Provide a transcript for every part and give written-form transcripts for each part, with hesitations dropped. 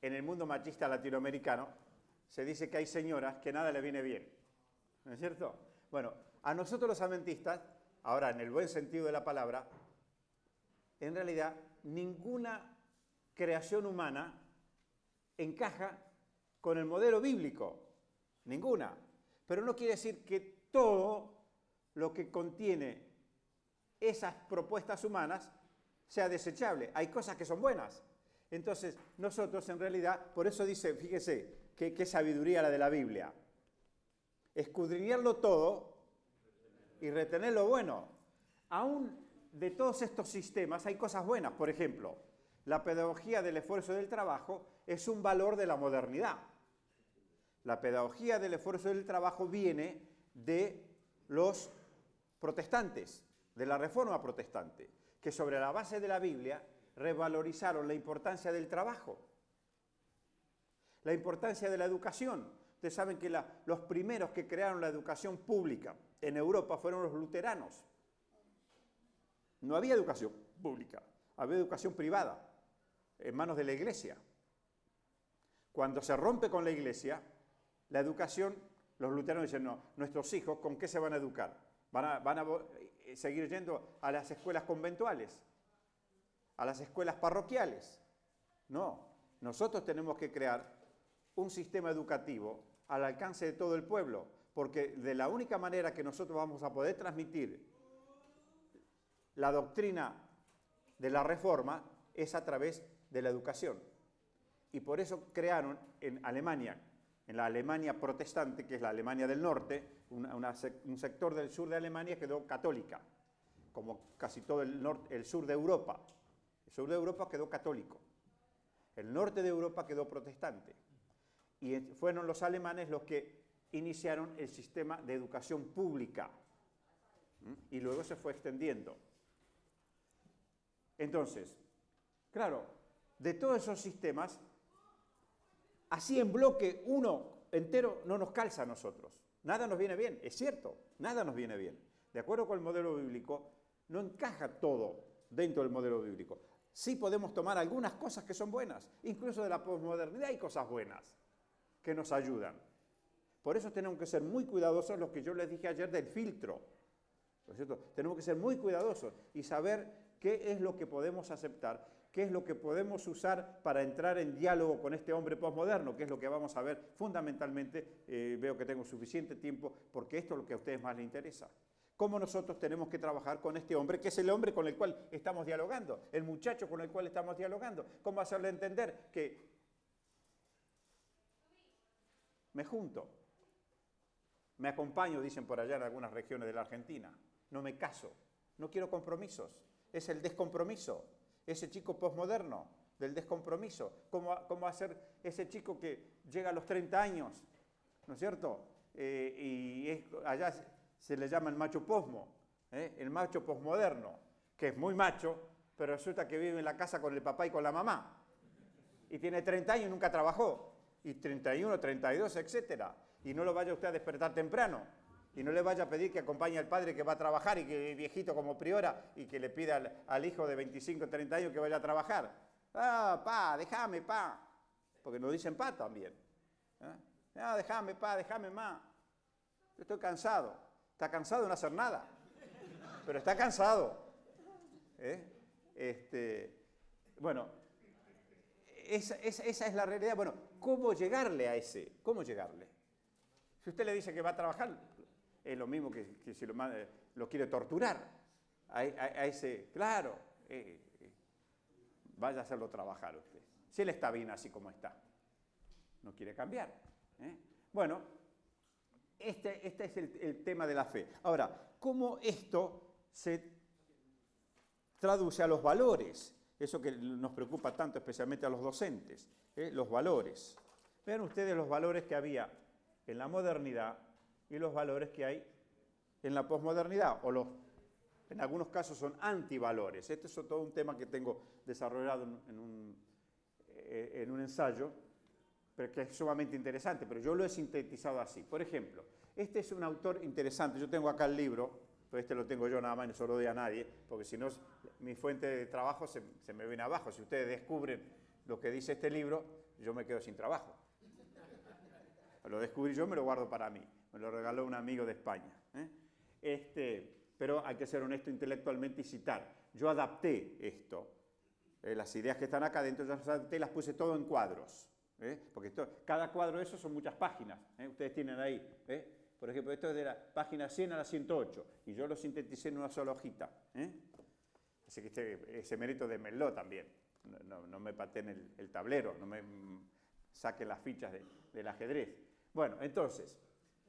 en el mundo machista latinoamericano se dice que hay señoras que nada le viene bien, ¿no es cierto? Bueno, a nosotros los adventistas, ahora en el buen sentido de la palabra, en realidad ninguna creación humana encaja con el modelo bíblico, ninguna. Pero no quiere decir que todo lo que contiene esas propuestas humanas sea desechable. Hay cosas que son buenas. Entonces, nosotros en realidad, por eso dice, fíjese, qué sabiduría la de la Biblia. Escudriñarlo todo y retener lo bueno. Aún de todos estos sistemas hay cosas buenas. Por ejemplo, la pedagogía del esfuerzo del trabajo es un valor de la modernidad. La pedagogía del esfuerzo del trabajo viene de los protestantes, de la Reforma protestante, que sobre la base de la Biblia revalorizaron la importancia del trabajo, la importancia de la educación. Ustedes saben que los primeros que crearon la educación pública en Europa fueron los luteranos. No había educación pública, había educación privada, en manos de la Iglesia. Cuando se rompe con la Iglesia, la educación, los luteranos dicen, no, nuestros hijos, ¿con qué se van a educar? ¿Van a seguir yendo a las escuelas conventuales? ¿A las escuelas parroquiales? No, nosotros tenemos que crear un sistema educativo al alcance de todo el pueblo, porque de la única manera que nosotros vamos a poder transmitir la doctrina de la Reforma es a través de la educación. Y por eso crearon en Alemania, en la Alemania protestante, que es la Alemania del norte, un sector del sur de Alemania quedó católica, como casi todo el sur de Europa. El sur de Europa quedó católico. El norte de Europa quedó protestante. Y fueron los alemanes los que iniciaron el sistema de educación pública. Y luego se fue extendiendo. Entonces, claro, de todos esos sistemas, así en bloque uno entero no nos calza a nosotros. Nada nos viene bien, es cierto, nada nos viene bien. De acuerdo con el modelo bíblico, no encaja todo dentro del modelo bíblico. Sí podemos tomar algunas cosas que son buenas, incluso de la posmodernidad hay cosas buenas que nos ayudan. Por eso tenemos que ser muy cuidadosos, lo que yo les dije ayer del filtro, ¿no es cierto? Tenemos que ser muy cuidadosos y saber qué es lo que podemos aceptar, qué es lo que podemos usar para entrar en diálogo con este hombre posmoderno, que es lo que vamos a ver fundamentalmente. Veo que tengo suficiente tiempo porque esto es lo que a ustedes más les interesa. Cómo nosotros tenemos que trabajar con este hombre, que es el hombre con el cual estamos dialogando, el muchacho con el cual estamos dialogando. Cómo hacerle entender que me junto, me acompaño, dicen por allá en algunas regiones de la Argentina, no me caso, no quiero compromisos, es el descompromiso, ese chico posmoderno del descompromiso. ¿Cómo hacer ese chico que llega a los 30 años, ¿no es cierto? Allá se le llama el macho posmo, el macho posmoderno, que es muy macho, pero resulta que vive en la casa con el papá y con la mamá, y tiene 30 años y nunca trabajó, y 31, 32, etcétera. Y no lo vaya usted a despertar temprano, y no le vaya a pedir que acompañe al padre que va a trabajar y que es viejito como priora, y que le pida al hijo de 25, 30 años que vaya a trabajar. Ah, pa, déjame, pa. Porque nos dicen pa también. Ah, déjame, pa, déjame, ma. Yo estoy cansado. Está cansado de no hacer nada, pero está cansado. Bueno, esa es la realidad. Bueno, ¿cómo llegarle a ese? ¿Cómo llegarle? Si usted le dice que va a trabajar, es lo mismo que si lo quiere torturar a ese. Claro, vaya a hacerlo trabajar usted. Si él está bien así como está, no quiere cambiar. Bueno, este es el tema de la fe. Ahora, ¿cómo esto se traduce a los valores? Eso que nos preocupa tanto, especialmente a los docentes, los valores. Vean ustedes los valores que había en la modernidad y los valores que hay en la posmodernidad, en algunos casos son antivalores. Este es todo un tema que tengo desarrollado en un ensayo, pero que es sumamente interesante, pero yo lo he sintetizado así. Por ejemplo, este es un autor interesante, yo tengo acá el libro, pero este lo tengo yo nada más y no se lo doy a nadie, porque si no, mi fuente de trabajo se me viene abajo. Si ustedes descubren lo que dice este libro, yo me quedo sin trabajo. Lo descubrí yo, me lo guardo para mí. Me lo regaló un amigo de España. Pero hay que ser honesto intelectualmente y citar. Yo adapté esto. Las ideas que están acá dentro, yo las adapté, las puse todo en cuadros. Porque cada cuadro de esos son muchas páginas. Ustedes tienen ahí. Por ejemplo, esto es de la página 100 a la 108. Y yo lo sinteticé en una sola hojita. Así que ese mérito de Merleau también. No me pateen el tablero, no me saquen las fichas del ajedrez. Bueno, entonces,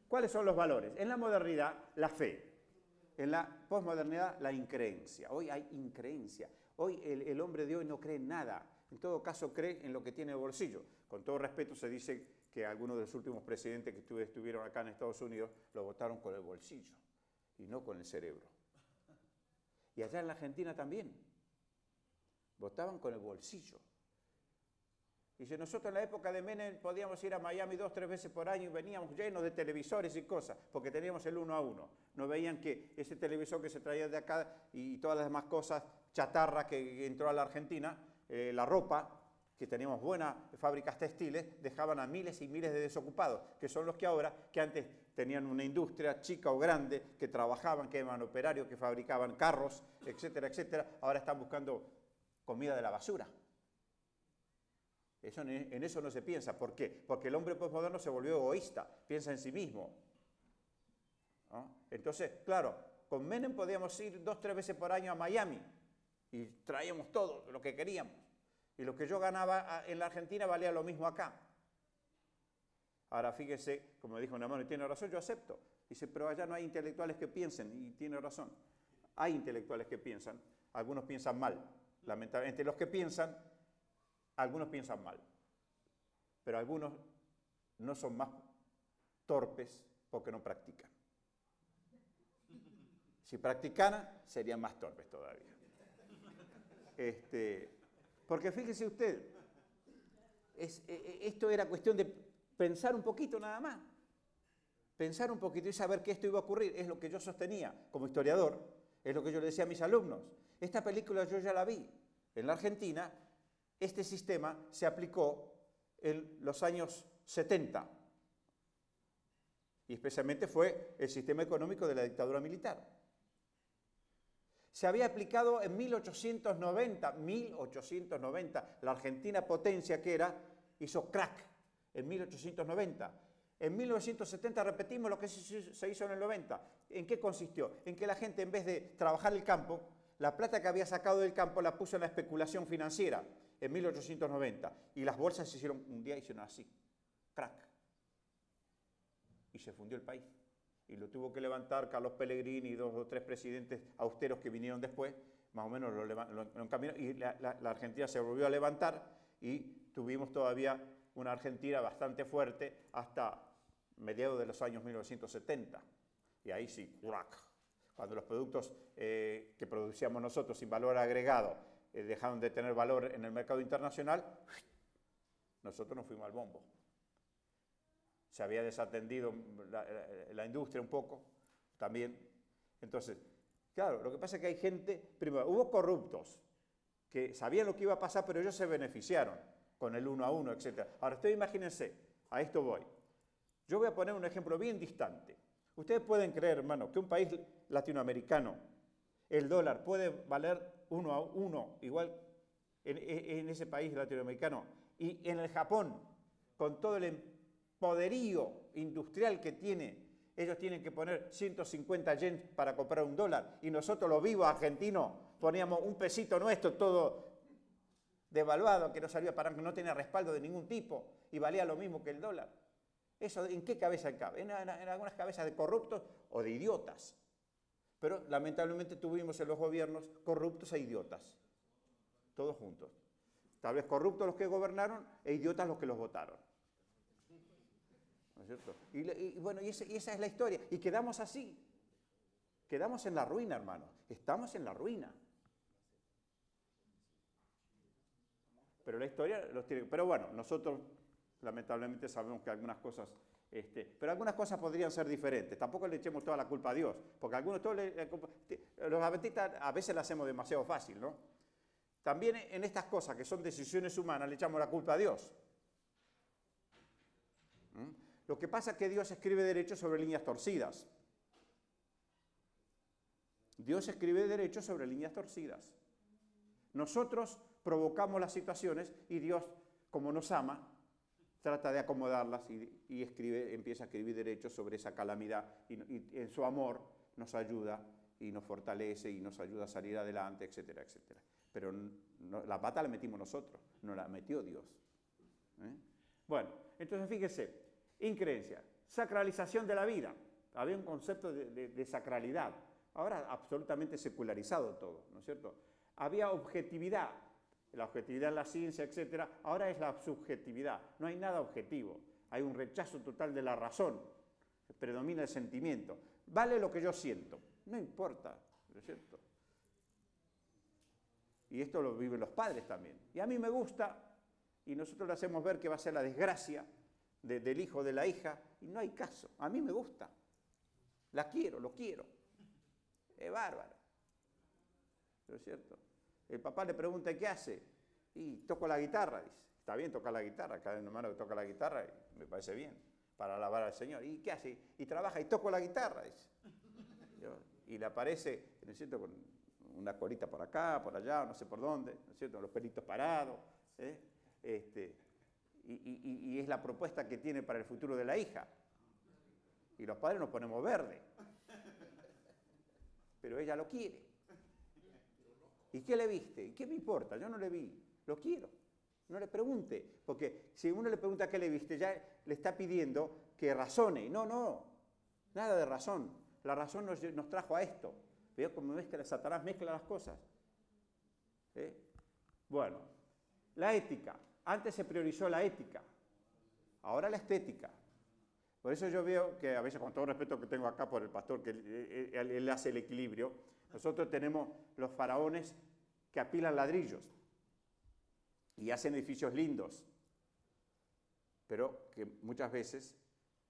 ¿cuáles son los valores? En la modernidad, la fe. En la posmodernidad, la increencia. Hoy hay increencia. Hoy el hombre de hoy no cree en nada. En todo caso, cree en lo que tiene en el bolsillo. Con todo respeto, se dice que algunos de los últimos presidentes que estuvieron acá en Estados Unidos lo votaron con el bolsillo y no con el cerebro. Y allá en la Argentina también. Votaban con el bolsillo. Dice, nosotros en la época de Menem podíamos ir a Miami 2 o 3 veces por año y veníamos llenos de televisores y cosas, porque teníamos el 1 a 1. No veían que ese televisor que se traía de acá y todas las demás cosas, chatarra que entró a la Argentina, la ropa, que teníamos buenas fábricas textiles, dejaban a miles y miles de desocupados, que son los que ahora, que antes tenían una industria chica o grande, que trabajaban, que eran operarios, que fabricaban carros, etcétera, etcétera, ahora están buscando comida de la basura. En eso no se piensa. ¿Por qué? Porque el hombre posmoderno se volvió egoísta, piensa en sí mismo. ¿No? Entonces, claro, con Menem podíamos ir 2 o 3 veces por año a Miami y traíamos todo lo que queríamos. Y lo que yo ganaba en la Argentina valía lo mismo acá. Ahora fíjese, como dijo un hermano y tiene razón, yo acepto. Dice, pero allá no hay intelectuales que piensen, y tiene razón. Hay intelectuales que piensan, algunos piensan mal. Lamentablemente, los que piensan, algunos piensan mal. Pero algunos no son más torpes porque no practican. Si practicaran, serían más torpes todavía. Porque fíjese usted, esto era cuestión de pensar un poquito nada más. Pensar un poquito y saber que esto iba a ocurrir. Es lo que yo sostenía como historiador, es lo que yo le decía a mis alumnos. Esta película yo ya la vi. En la Argentina, este sistema se aplicó en los años 70. Y especialmente fue el sistema económico de la dictadura militar. Se había aplicado en 1890, la Argentina potencia que era, hizo crack en 1890. En 1970 repetimos lo que se hizo en el 90. ¿En qué consistió? En que la gente, en vez de trabajar el campo, la plata que había sacado del campo la puso en la especulación financiera en 1890. Y las bolsas se hicieron, un día hicieron así, crack. Y se fundió el país. Y lo tuvo que levantar Carlos Pellegrini y 2 o 3 presidentes austeros que vinieron después, más o menos lo encaminaron, y la Argentina se volvió a levantar y tuvimos todavía una Argentina bastante fuerte hasta mediados de los años 1970. Y ahí sí, ¡crack! Cuando los productos que producíamos nosotros sin valor agregado dejaron de tener valor en el mercado internacional, nosotros nos fuimos al bombo. Se había desatendido la industria un poco también. Entonces, claro, lo que pasa es que hay gente, primero, hubo corruptos que sabían lo que iba a pasar, pero ellos se beneficiaron con el 1 a 1, etc. Ahora, ustedes imagínense, a esto voy. Yo voy a poner un ejemplo bien distante. Ustedes pueden creer, hermano, que un país latinoamericano, el dólar puede valer 1 a 1, igual en ese país latinoamericano, y en el Japón, con todo el poderío industrial que tiene, ellos tienen que poner 150 yens para comprar un dólar, y nosotros los vivos argentinos poníamos un pesito nuestro todo devaluado, que no servía para, que no tenía respaldo de ningún tipo, y valía lo mismo que el dólar. ¿Eso en qué cabeza cabe? En algunas cabezas de corruptos o de idiotas. Pero lamentablemente tuvimos en los gobiernos corruptos e idiotas, todos juntos. Tal vez corruptos los que gobernaron e idiotas los que los votaron. ¿No es cierto? Bueno, y esa es la historia. Y quedamos así. Quedamos en la ruina, hermanos. Estamos en la ruina. Pero la historia los tiene. Pero bueno, nosotros lamentablemente sabemos que algunas cosas, pero algunas cosas podrían ser diferentes. Tampoco le echemos toda la culpa a Dios, porque algunos, los adventistas a veces la hacemos demasiado fácil, ¿no? También en estas cosas que son decisiones humanas le echamos la culpa a Dios. Lo que pasa es que Dios escribe derecho sobre líneas torcidas. Dios escribe derecho sobre líneas torcidas. Nosotros provocamos las situaciones y Dios, como nos ama, trata de acomodarlas y empieza a escribir derecho sobre esa calamidad y en su amor nos ayuda y nos fortalece y nos ayuda a salir adelante, etcétera, etcétera. Pero la pata la metimos nosotros, no la metió Dios. Bueno, entonces fíjese, increencia, sacralización de la vida. Había un concepto de sacralidad. Ahora absolutamente secularizado todo, ¿no es cierto? Había objetividad, la objetividad en la ciencia, etcétera. Ahora es la subjetividad. No hay nada objetivo. Hay un rechazo total de la razón. Predomina el sentimiento. Vale lo que yo siento. No importa, ¿no es cierto? Y esto lo viven los padres también. Y a mí me gusta, y nosotros le hacemos ver que va a ser la desgracia del hijo o de la hija, y no hay caso. A mí me gusta. La quiero, lo quiero. Es bárbaro. ¿No es cierto? El papá le pregunta ¿qué hace? Y toco la guitarra, dice. Está bien tocar la guitarra, cada hermano que toca la guitarra me parece bien, para alabar al Señor. ¿Y qué hace? Y trabaja y toco la guitarra, dice. Y le aparece, ¿no es cierto?, con una colita por acá, por allá, no sé por dónde, ¿no es cierto?, los pelitos parados. Y es la propuesta que tiene para el futuro de la hija. Y los padres nos ponemos verde. Pero ella lo quiere. ¿Y qué le viste? ¿Y qué me importa? Yo no le vi. Lo quiero. No le pregunte. Porque si uno le pregunta qué le viste, ya le está pidiendo que razone. No. Nada de razón. La razón nos trajo a esto. ¿Veo cómo Satanás mezcla las cosas? Bueno, la ética. Antes se priorizó la ética. Ahora la estética. Por eso yo veo que a veces, con todo el respeto que tengo acá por el pastor, que él hace el equilibrio, nosotros tenemos los faraones que apilan ladrillos y hacen edificios lindos, pero que muchas veces,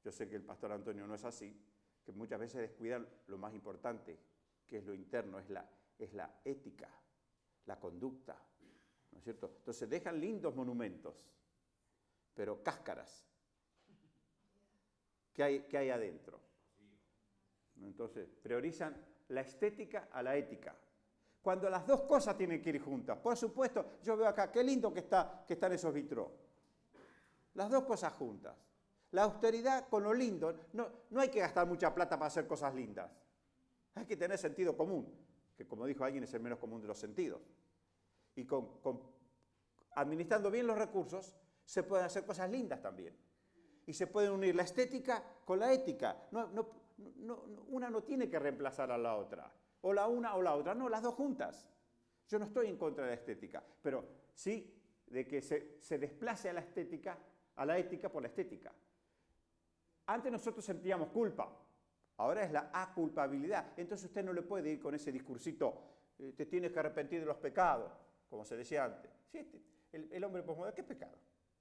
yo sé que el pastor Antonio no es así, que muchas veces descuidan lo más importante, que es lo interno, es la ética, la conducta, ¿no es cierto? Entonces dejan lindos monumentos, pero cáscaras. ¿Qué hay adentro? Entonces, priorizan la estética a la ética. Cuando las dos cosas tienen que ir juntas. Por supuesto, yo veo acá, qué lindo que están esos vitrós. Las dos cosas juntas. La austeridad con lo lindo. No hay que gastar mucha plata para hacer cosas lindas. Hay que tener sentido común, que como dijo alguien es el menos común de los sentidos. Y administrando bien los recursos, se pueden hacer cosas lindas también. Y se puede unir la estética con la ética. Una no tiene que reemplazar a la otra. O la una o la otra. No, las dos juntas. Yo no estoy en contra de la estética, pero sí de que se desplace a la estética, a la ética por la estética. Antes nosotros sentíamos culpa. Ahora es la aculpabilidad. Entonces usted no le puede ir con ese discursito, te tienes que arrepentir de los pecados, como se decía antes. Sí, el hombre posmoderno, ¿qué pecado?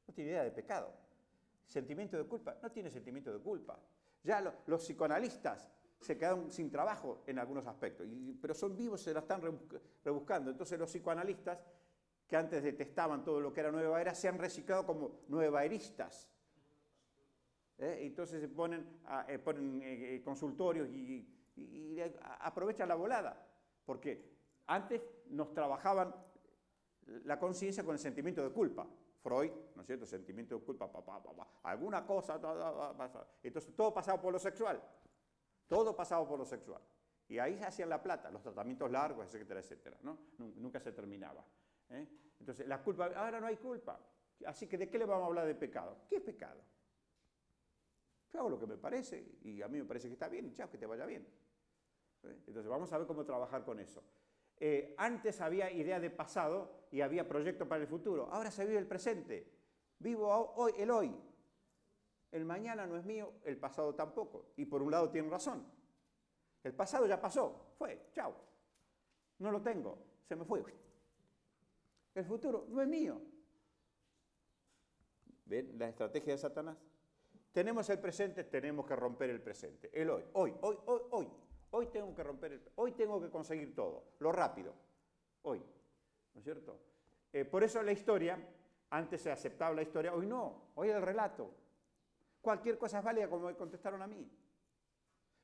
No tiene idea de pecado. ¿Sentimiento de culpa? No tiene sentimiento de culpa. Ya los psicoanalistas se quedaron sin trabajo en algunos aspectos, pero son vivos, se la están rebuscando. Entonces los psicoanalistas, que antes detestaban todo lo que era nueva era, se han reciclado como nuevaeristas. Entonces se ponen consultorios y aprovechan la volada, porque antes nos trabajaban la conciencia con el sentimiento de culpa. Freud, ¿no es cierto? Sentimiento de culpa, alguna cosa, entonces todo pasaba por lo sexual, todo pasaba por lo sexual. Y ahí se hacían la plata, los tratamientos largos, etcétera, etcétera, ¿no? Nunca se terminaba. Entonces, la culpa, ahora no hay culpa. Así que, ¿de qué le vamos a hablar de pecado? ¿Qué es pecado? Yo hago lo que me parece y a mí me parece que está bien y chao, que te vaya bien. Entonces, vamos a ver cómo trabajar con eso. Antes había idea de pasado y había proyecto para el futuro. Ahora se vive el presente. Vivo hoy, el hoy. El mañana no es mío, el pasado tampoco. Y por un lado tienen razón. El pasado ya pasó, fue, chao. No lo tengo, se me fue. El futuro no es mío. ¿Ven la estrategia de Satanás? Tenemos el presente, tenemos que romper el presente. El hoy, hoy. Hoy tengo que romper, hoy tengo que conseguir todo, lo rápido, hoy. ¿no es cierto? Por eso la historia, antes se aceptaba la historia, hoy no, hoy el relato. Cualquier cosa es válida, como me contestaron a mí.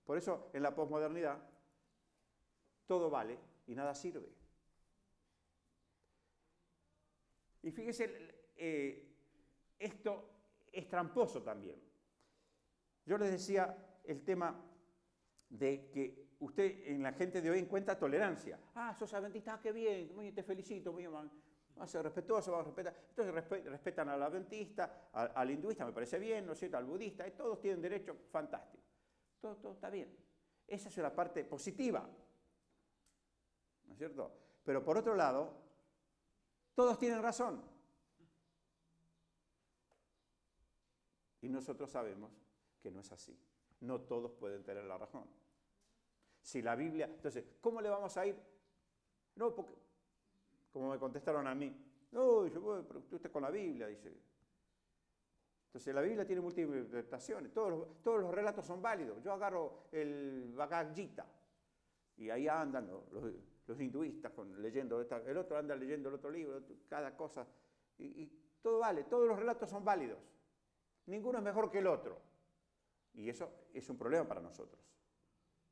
Por eso en la posmodernidad todo vale y nada sirve. Y fíjese, esto es tramposo también. Yo les decía el tema de que usted en la gente de hoy encuentra tolerancia. Ah, sos adventista, qué bien, muy, te felicito, muy bien, vamos a ser respetuosos, vamos a respetar. Entonces respetan al adventista, al hinduista, me parece bien, ¿no es cierto?, al budista, y todos tienen derecho, fantástico. Todo está bien. Esa es una parte positiva, ¿no es cierto? Pero por otro lado, todos tienen razón. Y nosotros sabemos que no es así. No todos pueden tener la razón. Si la Biblia... Entonces, ¿cómo le vamos a ir? No, porque... Como me contestaron a mí. No, yo voy, pero usted está con la Biblia, dice. Entonces, la Biblia tiene múltiples interpretaciones. Todos los relatos son válidos. Yo agarro el Bhagavad Gita y ahí andan los hinduistas leyendo. El otro anda leyendo el otro libro, cada cosa. Y todo vale. Todos los relatos son válidos. Ninguno es mejor que el otro. Y eso es un problema para nosotros.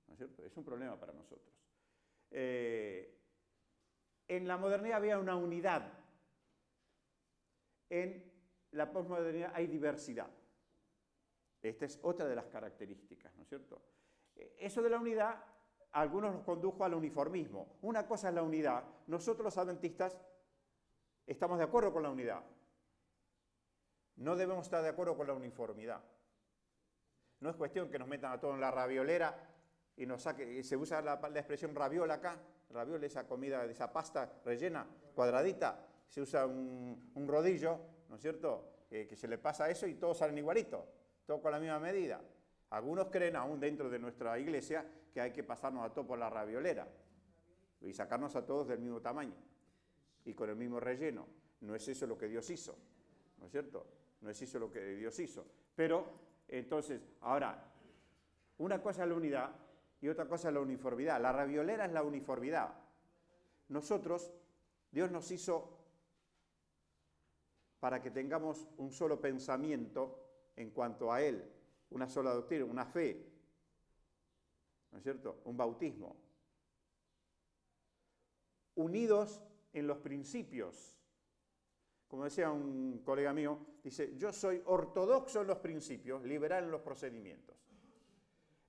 ¿No es cierto? Es un problema para nosotros. En la modernidad había una unidad. En la posmodernidad hay diversidad. Esta es otra de las características, ¿no es cierto? Eso de la unidad, a algunos nos condujo al uniformismo. Una cosa es la unidad. Nosotros los adventistas estamos de acuerdo con la unidad. No debemos estar de acuerdo con la uniformidad. No es cuestión que nos metan a todos en la raviolera y nos saquen, y se usa la expresión raviola acá, raviola, esa comida, esa pasta rellena, cuadradita, se usa un rodillo, ¿no es cierto?, que se le pasa eso y todos salen igualitos, todos con la misma medida. Algunos creen, aún dentro de nuestra iglesia, que hay que pasarnos a todos por la raviolera y sacarnos a todos del mismo tamaño y con el mismo relleno. No es eso lo que Dios hizo, ¿no es cierto? No es eso lo que Dios hizo. Pero, entonces, ahora, una cosa es la unidad y otra cosa es la uniformidad. La raviolera es la uniformidad. Nosotros, Dios nos hizo para que tengamos un solo pensamiento en cuanto a Él, una sola doctrina, una fe, ¿no es cierto?, un bautismo. Unidos en los principios. Como decía un colega mío, dice, yo soy ortodoxo en los principios, liberal en los procedimientos.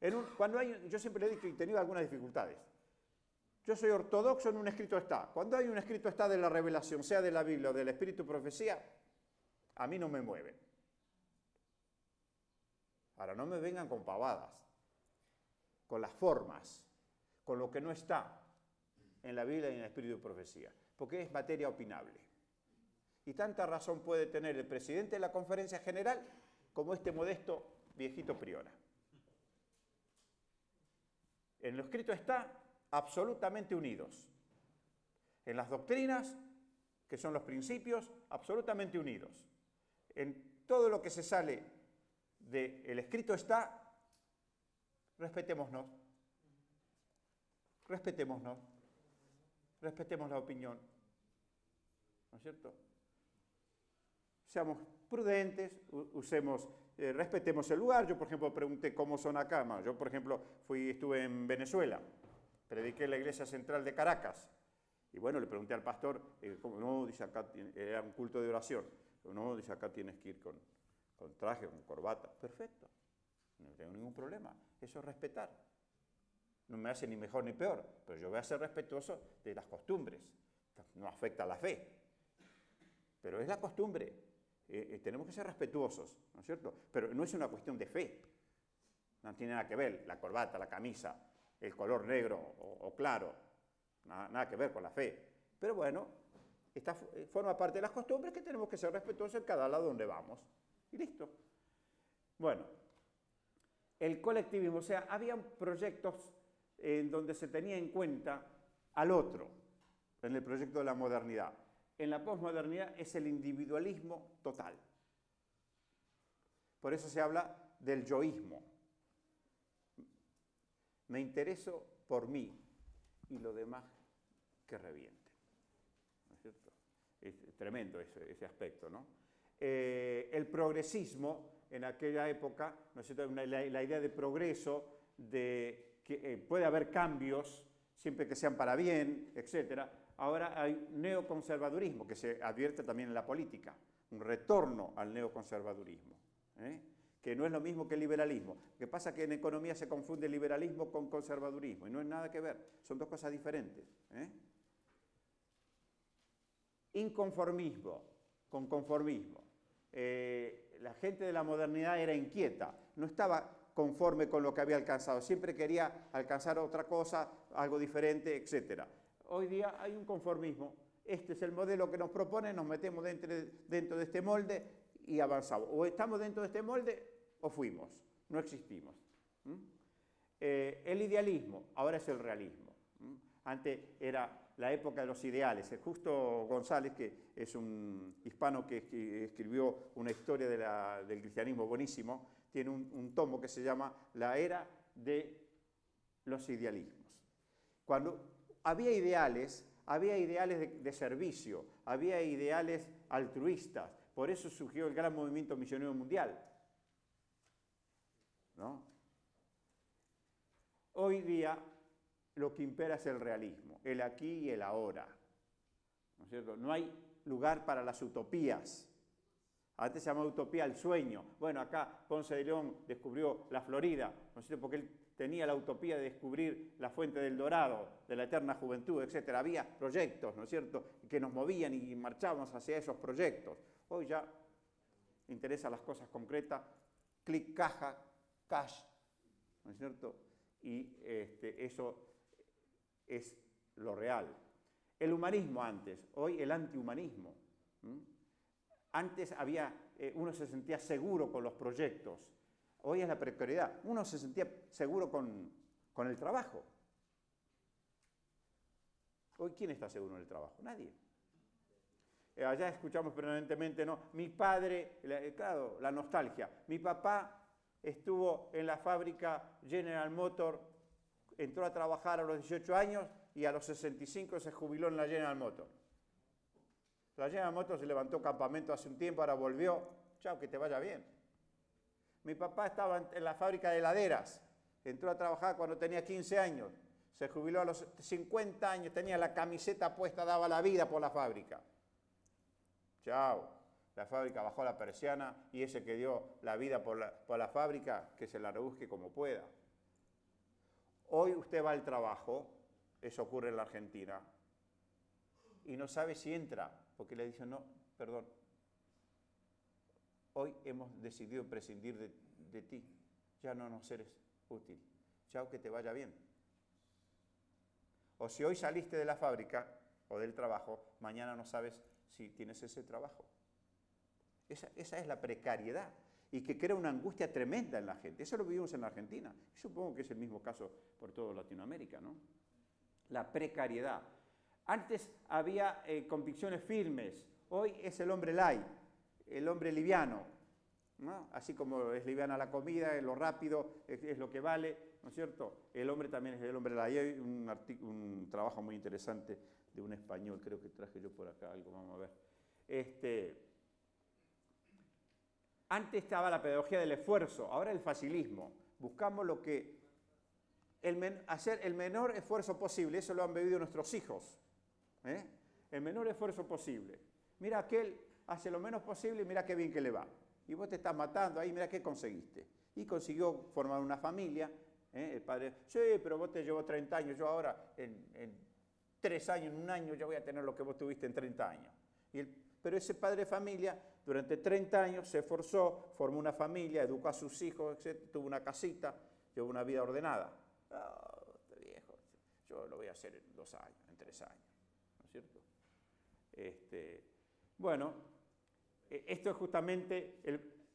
Yo siempre le he dicho y he tenido algunas dificultades. Yo soy ortodoxo en un escrito está. Cuando hay un escrito está de la revelación, sea de la Biblia o del Espíritu Profecía, a mí no me mueve. Ahora, no me vengan con pavadas, con las formas, con lo que no está en la Biblia y en el Espíritu Profecía, porque es materia opinable. Y tanta razón puede tener el presidente de la Conferencia General como este modesto viejito priora. En lo escrito está absolutamente unidos. En las doctrinas, que son los principios, absolutamente unidos. En todo lo que se sale del escrito está, respetémonos. Respetémonos. Respetemos la opinión. ¿No es cierto? Seamos prudentes, respetemos el lugar. Yo, por ejemplo, pregunté cómo son acá. Yo, por ejemplo, estuve en Venezuela, prediqué en la iglesia central de Caracas. Y bueno, le pregunté al pastor, no, dice acá, era un culto de oración. No, dice acá tienes que ir con traje, con corbata. Perfecto, no tengo ningún problema. Eso es respetar. No me hace ni mejor ni peor, pero yo voy a ser respetuoso de las costumbres. No afecta a la fe, pero es la costumbre. Tenemos que ser respetuosos, ¿no es cierto? Pero no es una cuestión de fe. No tiene nada que ver la corbata, la camisa, el color negro o claro. Nada que ver con la fe. Pero bueno, forma parte de las costumbres que tenemos que ser respetuosos en cada lado donde vamos. Y listo. Bueno, el colectivismo, o sea, había proyectos en donde se tenía en cuenta al otro, en el proyecto de la modernidad. En la posmodernidad es el individualismo total. Por eso se habla del yoísmo. Me intereso por mí y lo demás que reviente. ¿No es Es tremendo ese aspecto, ¿no? El progresismo, en aquella época, ¿no es cierto? La idea de progreso, de que puede haber cambios, siempre que sean para bien, etc. Ahora hay neoconservadurismo, que se advierte también en la política, un retorno al neoconservadurismo, que no es lo mismo que el liberalismo. Lo que pasa es que en economía se confunde liberalismo con conservadurismo, y no es nada que ver, son dos cosas diferentes. Inconformismo, con conformismo. La gente de la modernidad era inquieta, no estaba conforme con lo que había alcanzado, siempre quería alcanzar otra cosa, algo diferente, etc. Hoy día hay un conformismo, este es el modelo que nos propone, nos metemos dentro de este molde y avanzamos. O estamos dentro de este molde o fuimos, no existimos. El idealismo, ahora es el realismo. Antes era la época de los ideales. Justo González, que es un hispano que escribió una historia del cristianismo buenísimo, tiene un tomo que se llama La era de los idealismos. Cuando había ideales de servicio, había ideales altruistas, por eso surgió el gran movimiento misionero mundial, ¿no? Hoy día lo que impera es el realismo, el aquí y el ahora, ¿no es cierto? No hay lugar para las utopías. Antes se llamaba utopía el sueño. Bueno, acá Ponce de León descubrió la Florida, ¿no es cierto? Porque él tenía la utopía de descubrir la fuente del Dorado, de la eterna juventud, etc. Había proyectos, ¿no es cierto?, que nos movían y marchábamos hacia esos proyectos. Hoy ya interesan las cosas concretas, clic, caja, cash, ¿no es cierto? Y eso es lo real. El humanismo antes, hoy el antihumanismo. Antes uno se sentía seguro con los proyectos, hoy es la precariedad. Uno se sentía seguro con el trabajo. Hoy, ¿quién está seguro en el trabajo? Nadie. Allá escuchamos permanentemente, ¿no? Mi padre, claro, la nostalgia. Mi papá estuvo en la fábrica General Motors, entró a trabajar a los 18 años y a los 65 se jubiló en la General Motors. La General Motors se levantó campamento hace un tiempo, ahora volvió. Chao, que te vaya bien. Mi papá estaba en la fábrica de heladeras, entró a trabajar cuando tenía 15 años, se jubiló a los 50 años, tenía la camiseta puesta, daba la vida por la fábrica. Chao, la fábrica bajó la persiana y ese que dio la vida por la fábrica, que se la rebusque como pueda. Hoy usted va al trabajo, eso ocurre en la Argentina, y no sabe si entra, porque le dicen, no, perdón, hoy hemos decidido prescindir de ti, ya no nos eres útil, chao, que te vaya bien. O si hoy saliste de la fábrica o del trabajo, mañana no sabes si tienes ese trabajo. Esa es la precariedad y que crea una angustia tremenda en la gente. Eso lo vivimos en la Argentina. Y supongo que es el mismo caso por toda Latinoamérica, ¿no? La precariedad. Antes había convicciones firmes, hoy es el hombre light, el hombre liviano, ¿no? Así como es liviana la comida, lo rápido es lo que vale, ¿no es cierto? El hombre también es el hombre light. Hay un trabajo muy interesante de un español, creo que traje yo por acá algo, vamos a ver. Antes estaba la pedagogía del esfuerzo, ahora el facilismo. Buscamos hacer el menor esfuerzo posible, eso lo han vivido nuestros hijos. El menor esfuerzo posible. Mira, aquel hace lo menos posible y mira qué bien que le va. Y vos te estás matando ahí, mira qué conseguiste. Y consiguió formar una familia. El padre, sí, pero vos te llevó 30 años, yo ahora en 3 años, en un año, yo voy a tener lo que vos tuviste en 30 años. Pero ese padre de familia, durante 30 años, se esforzó, formó una familia, educó a sus hijos, etc., tuvo una casita, llevó una vida ordenada. Oh, este viejo, yo lo voy a hacer en 2 años, en 3 años. ¿No es cierto? Bueno, esto es justamente,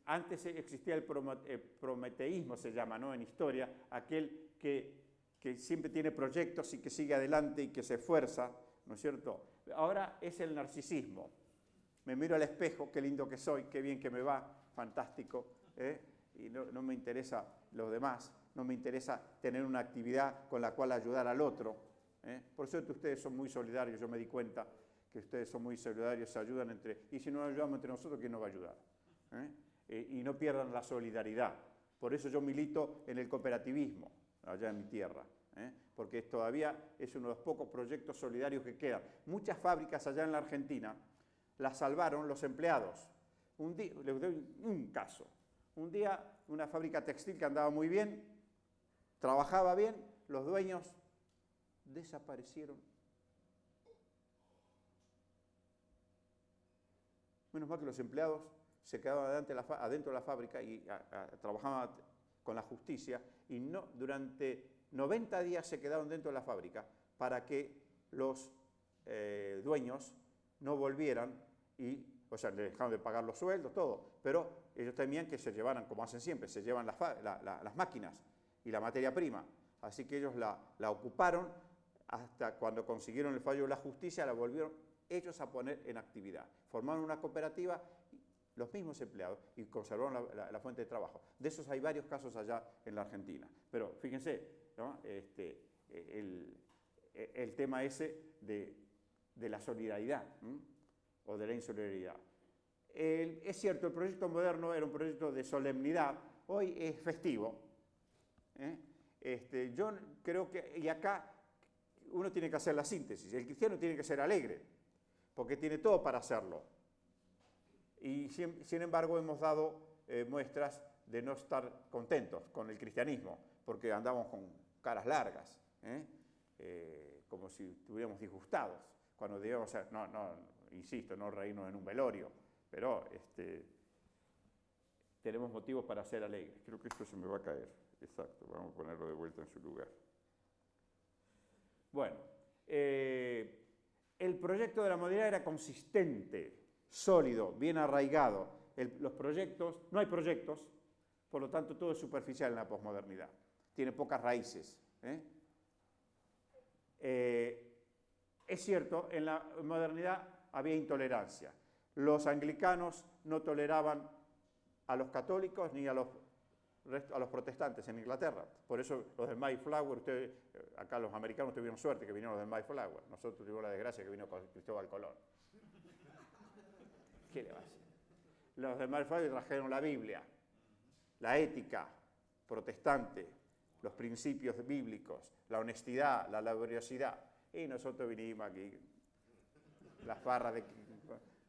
antes existía el prometeísmo, se llama, ¿no?, en historia, aquel que siempre tiene proyectos y que sigue adelante y que se esfuerza, ¿no es cierto? Ahora es el narcisismo. Me miro al espejo, qué lindo que soy, qué bien que me va, fantástico, y no me interesa los demás, no me interesa tener una actividad con la cual ayudar al otro. Por suerte ustedes son muy solidarios, yo me di cuenta que ustedes son muy solidarios, se ayudan entre... Y si no nos ayudamos entre nosotros, ¿quién nos va a ayudar? Y no pierdan la solidaridad. Por eso yo milito en el cooperativismo, allá en mi tierra, porque todavía es uno de los pocos proyectos solidarios que quedan. Muchas fábricas allá en la Argentina las salvaron los empleados. Les doy un caso. Un día, una fábrica textil que andaba muy bien, trabajaba bien, los dueños desaparecieron. Menos mal que los empleados se quedaban adentro de la fábrica y trabajaban con la justicia y no, durante 90 días se quedaron dentro de la fábrica para que los dueños no volvieran o sea, le dejaron de pagar los sueldos, todo, pero ellos temían que se llevaran, como hacen siempre, se llevan las máquinas y la materia prima. Así que ellos la ocuparon hasta cuando consiguieron el fallo de la justicia, la volvieron ellos a poner en actividad. Formaron una cooperativa, los mismos empleados, y conservaron la fuente de trabajo. De esos hay varios casos allá en la Argentina. Pero fíjense, ¿no? El tema ese de la solidaridad, o de la insolidaridad. Es cierto, el proyecto moderno era un proyecto de solemnidad, hoy es festivo. Yo creo que, y acá uno tiene que hacer la síntesis, el cristiano tiene que ser alegre, porque tiene todo para hacerlo. Y sin embargo hemos dado muestras de no estar contentos con el cristianismo, porque andamos con caras largas, como si estuviéramos disgustados, cuando debemos ser, insisto, no reírnos en un velorio, pero tenemos motivos para ser alegres. Creo que esto se me va a caer. Exacto, vamos a ponerlo de vuelta en su lugar. Bueno, el proyecto de la modernidad era consistente, sólido, bien arraigado. No hay proyectos, por lo tanto todo es superficial en la posmodernidad. Tiene pocas raíces. Es cierto, en la modernidad había intolerancia. Los anglicanos no toleraban a los católicos ni a los protestantes en Inglaterra. Por eso los del Mayflower, acá los americanos tuvieron suerte que vinieron los del Mayflower. Nosotros tuvimos la desgracia que vino Cristóbal Colón. ¿Qué le va a hacer? Los del Mayflower trajeron la Biblia, la ética protestante, los principios bíblicos, la honestidad, la laboriosidad. Y nosotros vinimos aquí, las farras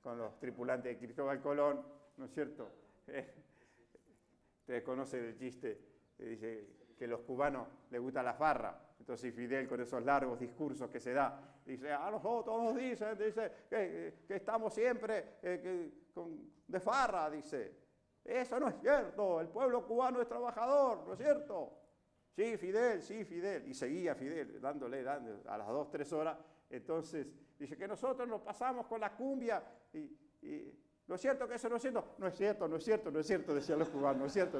con los tripulantes de Cristóbal Colón, ¿no es cierto? Ustedes conocen el chiste que dice que a los cubanos les gusta la farra. Entonces Fidel, con esos largos discursos que se da, dice, a nosotros nos dicen que estamos siempre de farra, dice. Eso no es cierto, el pueblo cubano es trabajador, ¿no es cierto? Sí, Fidel. Y seguía Fidel, dándole a las 2, 3 horas. Entonces, dice que nosotros nos pasamos con la cumbia y ¿no es cierto que eso no es cierto? No es cierto, decían los cubanos, no es cierto.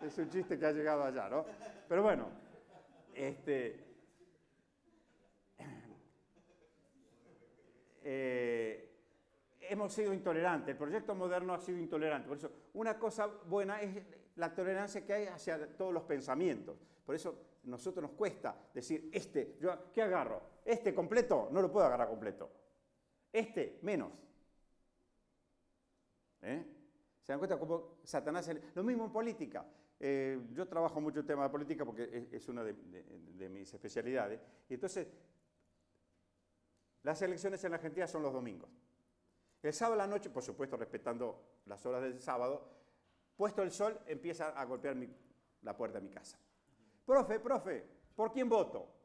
Es un chiste que ha llegado allá, ¿no? Pero bueno, hemos sido intolerantes, el proyecto moderno ha sido intolerante. Por eso, una cosa buena es la tolerancia que hay hacia todos los pensamientos. Por eso, a nosotros nos cuesta decir, ¿qué agarro? Este completo, no lo puedo agarrar completo. Menos. ¿Se dan cuenta cómo Satanás... Lo mismo en política. Yo trabajo mucho el tema de política porque es una de mis especialidades. Y entonces, las elecciones en la Argentina son los domingos. El sábado a la noche, por supuesto, respetando las horas del sábado, puesto el sol, empieza a golpear la puerta de mi casa. Profe, ¿por quién voto?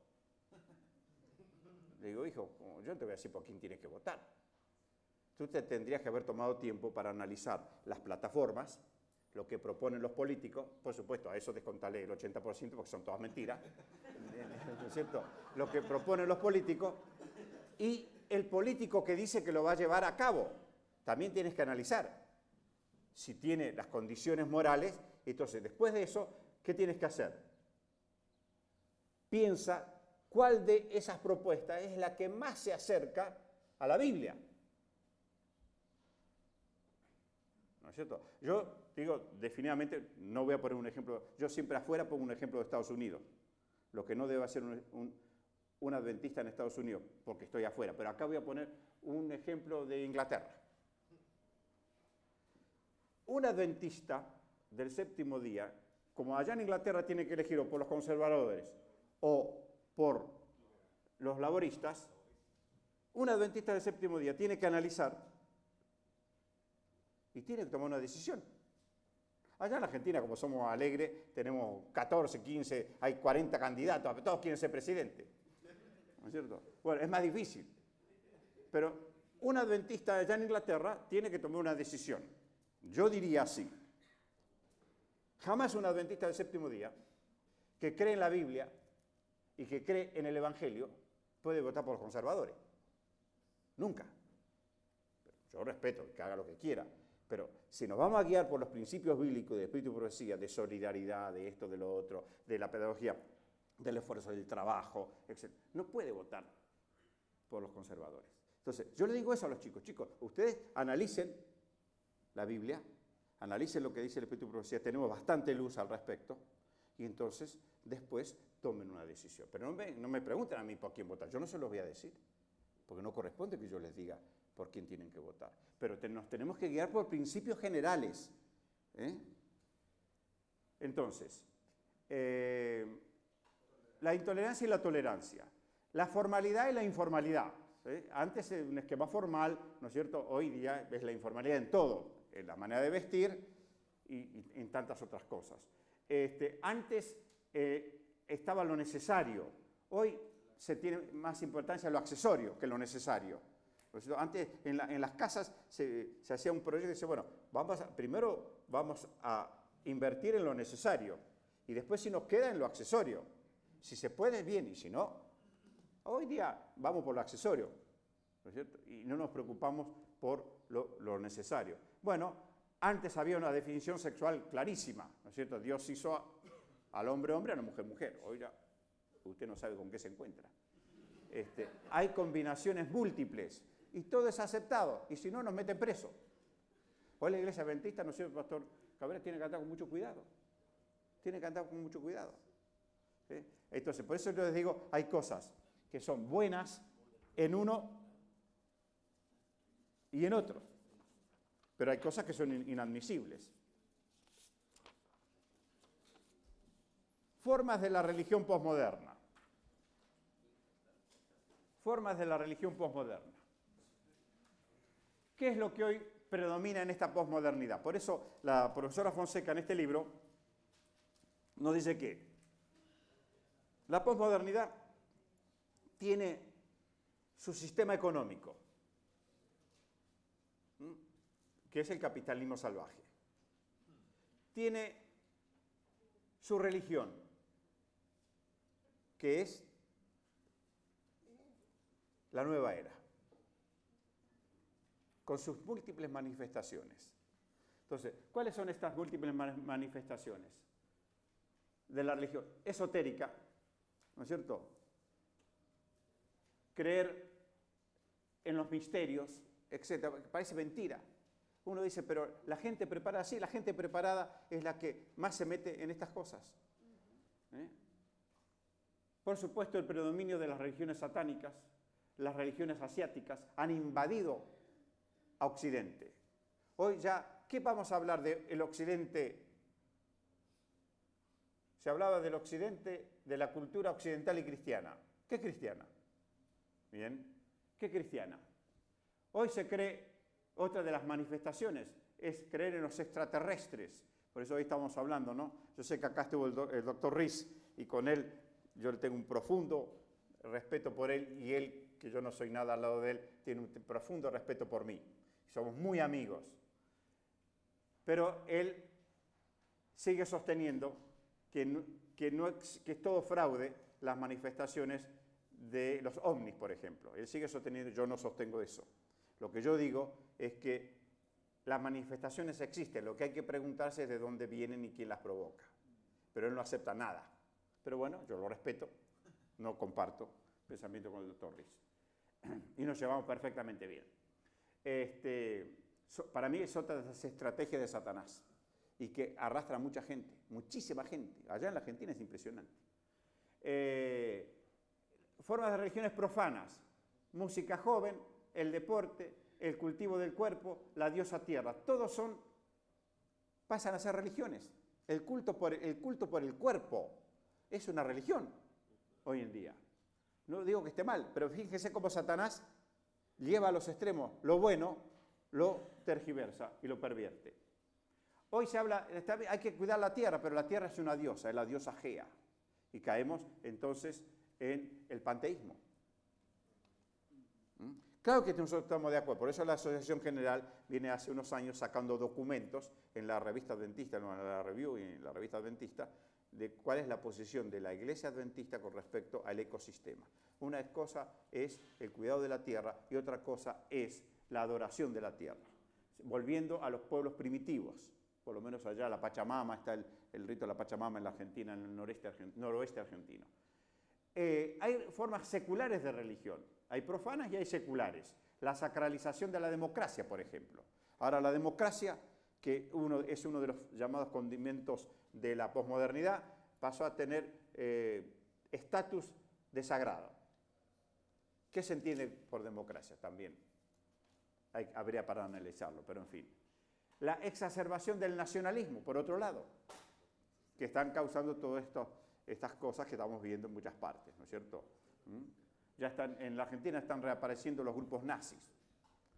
Le digo, hijo, yo no te voy a decir por quién tienes que votar. Tú te tendrías que haber tomado tiempo para analizar las plataformas, lo que proponen los políticos, por supuesto, a eso descontarle el 80% porque son todas mentiras, ¿no es cierto? Lo que proponen los políticos y el político que dice que lo va a llevar a cabo. También tienes que analizar si tiene las condiciones morales. Entonces, después de eso, ¿qué tienes que hacer? Piensa cuál de esas propuestas es la que más se acerca a la Biblia. ¿No es cierto? Yo digo, definitivamente, no voy a poner un ejemplo, yo siempre afuera pongo un ejemplo de Estados Unidos. Lo que no debe ser un adventista en Estados Unidos, porque estoy afuera, pero acá voy a poner un ejemplo de Inglaterra. Un adventista del séptimo día, como allá en Inglaterra tiene que elegir o por los conservadores o por los laboristas, un adventista del séptimo día tiene que analizar y tiene que tomar una decisión. Allá en Argentina, como somos alegres, tenemos 14, 15, hay 40 candidatos, todos quieren ser presidente. ¿No es cierto? Bueno, es más difícil. Pero un adventista allá en Inglaterra tiene que tomar una decisión. Yo diría así. Jamás un adventista del séptimo día que cree en la Biblia y que cree en el Evangelio puede votar por los conservadores. Nunca. Yo respeto que haga lo que quiera, pero si nos vamos a guiar por los principios bíblicos de espíritu y profecía, de solidaridad, de esto, de lo otro, de la pedagogía, del esfuerzo, del trabajo, etc., no puede votar por los conservadores. Entonces, yo le digo eso a los chicos. Chicos, ustedes analicen la Biblia, analicen lo que dice el espíritu y profecía, tenemos bastante luz al respecto, y entonces después tomen una decisión. Pero no me pregunten a mí por quién votar, yo no se los voy a decir, porque no corresponde que yo les diga por quién tienen que votar. Pero nos tenemos que guiar por principios generales. Entonces, la intolerancia y la tolerancia, la formalidad y la informalidad. Antes era un esquema formal, ¿no es cierto? Hoy día es la informalidad en todo, en la manera de vestir y en tantas otras cosas. Antes estaba lo necesario, hoy se tiene más importancia lo accesorio que lo necesario. Antes en las casas se hacía un proyecto y dice, bueno, primero vamos a invertir en lo necesario y después si nos queda en lo accesorio. Si se puede, bien, y si no, hoy día vamos por lo accesorio, ¿no es cierto? Y no nos preocupamos por lo necesario. Bueno, antes había una definición sexual clarísima, ¿no es cierto? Dios hizo al hombre hombre, a la mujer mujer. Hoy ya usted no sabe con qué se encuentra. Hay combinaciones múltiples y todo es aceptado, y si no, nos meten preso. Hoy la iglesia adventista, ¿no es cierto, pastor Cabrera? Tiene que andar con mucho cuidado. Tiene que andar con mucho cuidado. Entonces, por eso yo les digo, hay cosas que son buenas en uno y en otro, pero hay cosas que son inadmisibles. Formas de la religión posmoderna. Formas de la religión posmoderna. ¿Qué es lo que hoy predomina en esta posmodernidad? Por eso la profesora Fonseca en este libro nos dice que la posmodernidad tiene su sistema económico, que es el capitalismo salvaje. Tiene su religión, que es la nueva era, con sus múltiples manifestaciones. Entonces, ¿cuáles son estas múltiples manifestaciones de la religión? Esotérica, ¿no es cierto? Creer en los misterios, etc. Parece mentira. Uno dice, pero la gente preparada, sí, la gente preparada es la que más se mete en estas cosas. Por supuesto, el predominio de las religiones satánicas, las religiones asiáticas, han invadido a Occidente. Hoy ya, ¿qué vamos a hablar del Occidente? Se hablaba del Occidente, de la cultura occidental y cristiana. ¿Qué cristiana? Bien, ¿qué cristiana? Hoy se cree, otra de las manifestaciones es creer en los extraterrestres. Por eso hoy estamos hablando, ¿no? Yo sé que acá estuvo el doctor Riz y con él yo le tengo un profundo respeto por él y él, que yo no soy nada al lado de él, tiene un profundo respeto por mí. Somos muy amigos. Pero él sigue sosteniendo que es todo fraude las manifestaciones de los ovnis, por ejemplo. Él sigue sosteniendo, yo no sostengo eso. Lo que yo digo es que las manifestaciones existen, lo que hay que preguntarse es de dónde vienen y quién las provoca. Pero él no acepta nada. Pero bueno, yo lo respeto, no comparto pensamiento con el doctor Riz. Y nos llevamos perfectamente bien. Para mí es otra de las estrategias de Satanás y que arrastra a mucha gente, muchísima gente. Allá en la Argentina es impresionante. formas de religiones profanas, música joven, el deporte, el cultivo del cuerpo, la diosa tierra, todos pasan a ser religiones. El culto por el cuerpo es una religión hoy en día. No digo que esté mal, pero fíjense cómo Satanás lleva a los extremos lo bueno, lo tergiversa y lo pervierte. Hoy se habla, hay que cuidar la tierra, pero la tierra es una diosa, es la diosa Gea. Y caemos entonces en el panteísmo. Claro que nosotros estamos de acuerdo, por eso la Asociación General viene hace unos años sacando documentos en la revista adventista, no en la Review y en la revista adventista, de cuál es la posición de la Iglesia Adventista con respecto al ecosistema. Una cosa es el cuidado de la tierra y otra cosa es la adoración de la tierra. Volviendo a los pueblos primitivos, por lo menos allá la Pachamama, está el rito de la Pachamama en la Argentina, en el noroeste argentino. Hay formas seculares de religión, hay profanas y hay seculares. La sacralización de la democracia, por ejemplo. Ahora la democracia, que es uno de los llamados condimentos de la posmodernidad, pasó a tener estatus de sagrado. ¿Qué se entiende por democracia? También habría para analizarlo, pero en fin. La exacerbación del nacionalismo, por otro lado, que están causando todas estas cosas que estamos viendo en muchas partes, ¿no es cierto? Ya en la Argentina están reapareciendo los grupos nazis,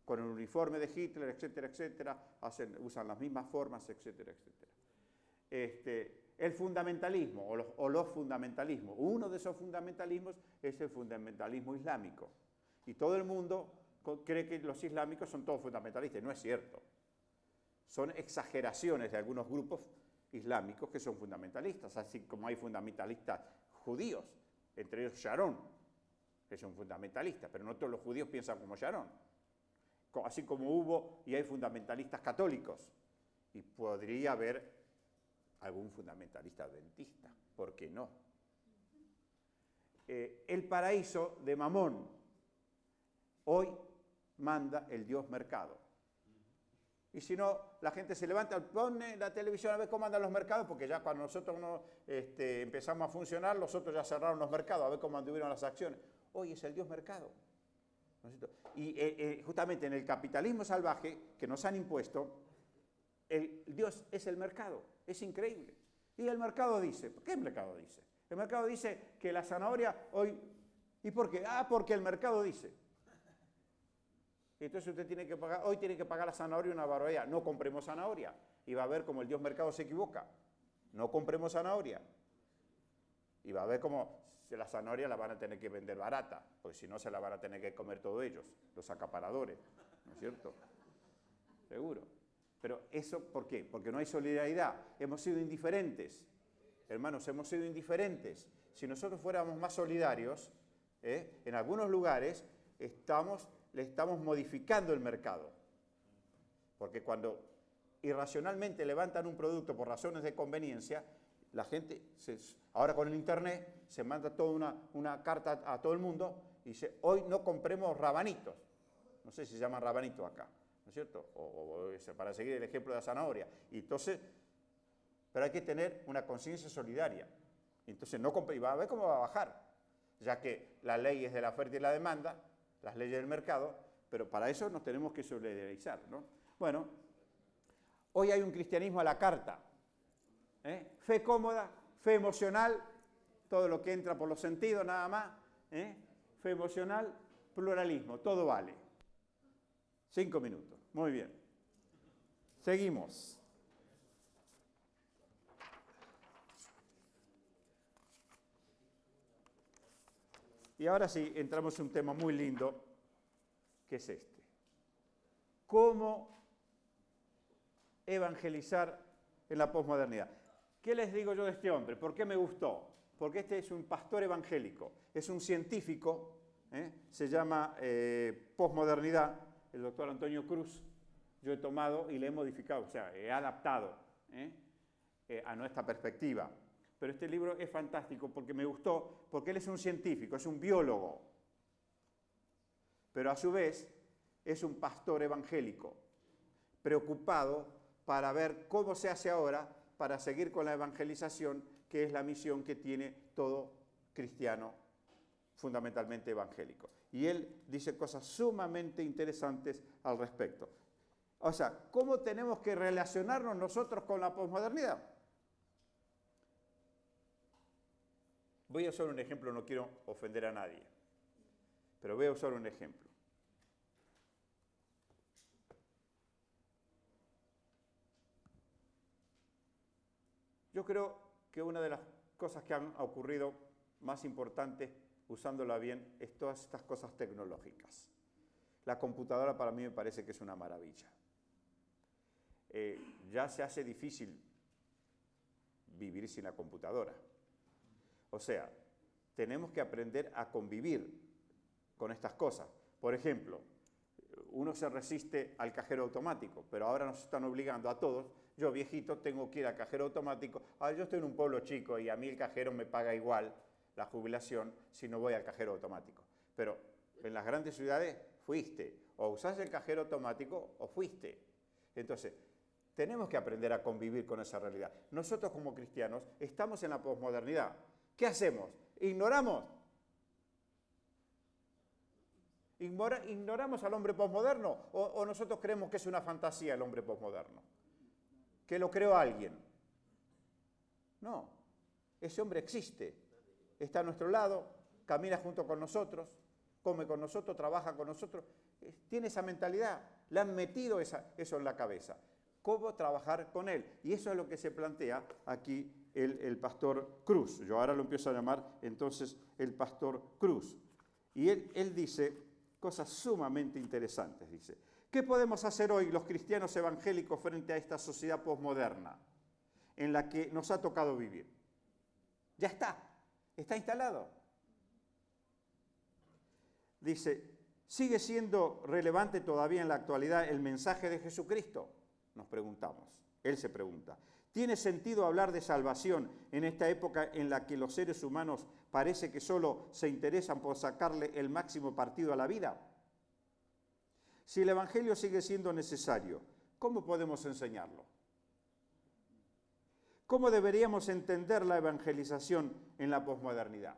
con el uniforme de Hitler, etcétera, etcétera, usan las mismas formas, etcétera, etcétera. El fundamentalismo o los fundamentalismos, uno de esos fundamentalismos es el fundamentalismo islámico. Y todo el mundo cree que los islámicos son todos fundamentalistas, y no es cierto. Son exageraciones de algunos grupos islámicos que son fundamentalistas, así como hay fundamentalistas judíos, entre ellos Sharon, que son fundamentalistas, pero no todos los judíos piensan como Sharon. Así como hubo y hay fundamentalistas católicos, y podría haber algún fundamentalista adventista, ¿por qué no? El paraíso de Mamón, hoy manda el dios mercado. Y si no, la gente se levanta, pone la televisión a ver cómo andan los mercados, porque ya cuando nosotros empezamos a funcionar, los otros ya cerraron los mercados, a ver cómo anduvieron las acciones. Hoy es el dios mercado. ¿No es cierto? Y justamente en el capitalismo salvaje que nos han impuesto, el dios es el mercado. Es increíble. Y el mercado dice, ¿qué el mercado dice? El mercado dice que la zanahoria hoy... ¿Y por qué? Porque el mercado dice. Entonces usted tiene que pagar, hoy tiene que pagar la zanahoria una barbaridad. No compremos zanahoria. Y va a ver cómo el dios mercado se equivoca. No compremos zanahoria. Y va a ver cómo la zanahoria la van a tener que vender barata, porque si no se la van a tener que comer todos ellos, los acaparadores, ¿no es cierto? Seguro. Pero eso, ¿por qué? Porque no hay solidaridad. Hemos sido indiferentes. Hermanos, hemos sido indiferentes. Si nosotros fuéramos más solidarios, en algunos lugares le estamos modificando el mercado. Porque cuando irracionalmente levantan un producto por razones de conveniencia, la gente, ahora con el internet, se manda toda una carta a todo el mundo y dice, hoy no compremos rabanitos. No sé si se llaman rabanitos acá, ¿no es cierto? O para seguir el ejemplo de la zanahoria. Y entonces, pero hay que tener una conciencia solidaria. Entonces, no compre, y va a ver cómo va a bajar, ya que la ley es de la oferta y la demanda, las leyes del mercado, pero para eso nos tenemos que solidarizar, ¿no? Bueno, hoy hay un cristianismo a la carta. Fe cómoda, fe emocional, todo lo que entra por los sentidos nada más, fe emocional, pluralismo, todo vale. 5 minutos, muy bien. Seguimos. Y ahora sí, entramos en un tema muy lindo, que es este. ¿Cómo evangelizar en la posmodernidad? ¿Qué les digo yo de este hombre? ¿Por qué me gustó? Porque este es un pastor evangélico, es un científico, se llama posmodernidad, el doctor Antonio Cruz. Yo he tomado y le he modificado, o sea, he adaptado a nuestra perspectiva. Pero este libro es fantástico porque me gustó, porque él es un científico, es un biólogo, pero a su vez es un pastor evangélico, preocupado para ver cómo se hace ahora para seguir con la evangelización, que es la misión que tiene todo cristiano fundamentalmente evangélico. Y él dice cosas sumamente interesantes al respecto. O sea, ¿cómo tenemos que relacionarnos nosotros con la posmodernidad? Voy a usar un ejemplo, no quiero ofender a nadie, pero voy a usar un ejemplo. Yo creo que una de las cosas que han ocurrido más importantes, usándola bien, es todas estas cosas tecnológicas. La computadora para mí me parece que es una maravilla. Ya se hace difícil vivir sin la computadora. O sea, tenemos que aprender a convivir con estas cosas. Por ejemplo, uno se resiste al cajero automático, pero ahora nos están obligando a todos. Yo, viejito, tengo que ir al cajero automático. Yo estoy en un pueblo chico y a mí el cajero me paga igual la jubilación si no voy al cajero automático. Pero en las grandes ciudades fuiste, o usás el cajero automático o fuiste. Entonces, tenemos que aprender a convivir con esa realidad. Nosotros como cristianos estamos en la posmodernidad. ¿Qué hacemos? ¿Ignoramos? ¿Ignoramos al hombre posmoderno? ¿O nosotros creemos que es una fantasía el hombre posmoderno? ¿Que lo creó alguien? No, ese hombre existe. Está a nuestro lado, camina junto con nosotros, come con nosotros, trabaja con nosotros. Tiene esa mentalidad, le han metido eso en la cabeza. ¿Cómo trabajar con él? Y eso es lo que se plantea aquí el pastor Cruz. Yo ahora lo empiezo a llamar entonces el pastor Cruz. Y él dice cosas sumamente interesantes. Dice, ¿qué podemos hacer hoy los cristianos evangélicos frente a esta sociedad posmoderna en la que nos ha tocado vivir? Ya está instalado. Dice, ¿sigue siendo relevante todavía en la actualidad el mensaje de Jesucristo? Nos preguntamos. Él se pregunta. ¿Tiene sentido hablar de salvación en esta época en la que los seres humanos parece que solo se interesan por sacarle el máximo partido a la vida? Si el Evangelio sigue siendo necesario, ¿cómo podemos enseñarlo? ¿Cómo deberíamos entender la evangelización en la posmodernidad?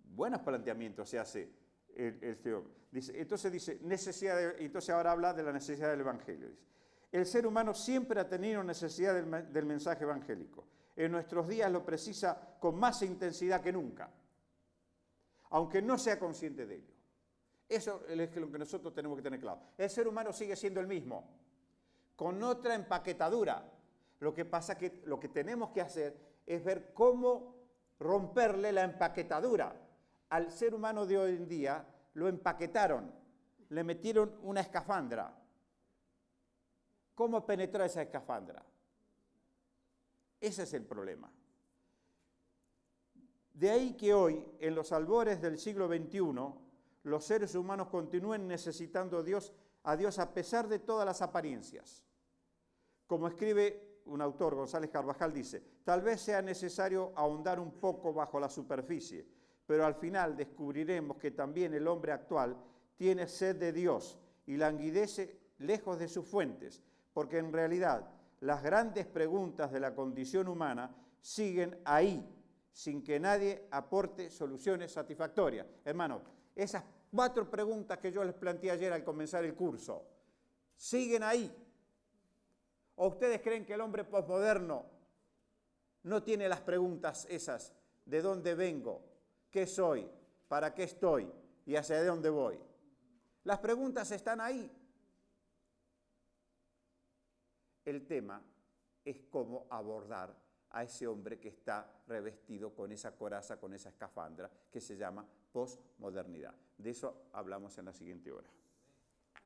Buenos planteamientos se hace este hombre. Entonces ahora habla de la necesidad del Evangelio. Dice, el ser humano siempre ha tenido necesidad del mensaje evangélico. En nuestros días lo precisa con más intensidad que nunca, aunque no sea consciente de ello. Eso es lo que nosotros tenemos que tener claro. El ser humano sigue siendo el mismo, con otra empaquetadura. Lo que pasa es que lo que tenemos que hacer es ver cómo romperle la empaquetadura. Al ser humano de hoy en día lo empaquetaron, le metieron una escafandra. ¿Cómo penetrar esa escafandra? Ese es el problema. De ahí que hoy, en los albores del siglo XXI, los seres humanos continúen necesitando a Dios a pesar de todas las apariencias. Como escribe un autor, González Carvajal, dice, tal vez sea necesario ahondar un poco bajo la superficie, pero al final descubriremos que también el hombre actual tiene sed de Dios y languidece lejos de sus fuentes, porque en realidad las grandes preguntas de la condición humana siguen ahí, sin que nadie aporte soluciones satisfactorias. Hermanos, esas 4 preguntas que yo les planteé ayer al comenzar el curso, siguen ahí. ¿O ustedes creen que el hombre posmoderno no tiene las preguntas esas? ¿De dónde vengo? ¿Qué soy? ¿Para qué estoy? ¿Y hacia dónde voy? Las preguntas están ahí. El tema es cómo abordar a ese hombre que está revestido con esa coraza, con esa escafandra, que se llama posmodernidad. De eso hablamos en la siguiente hora.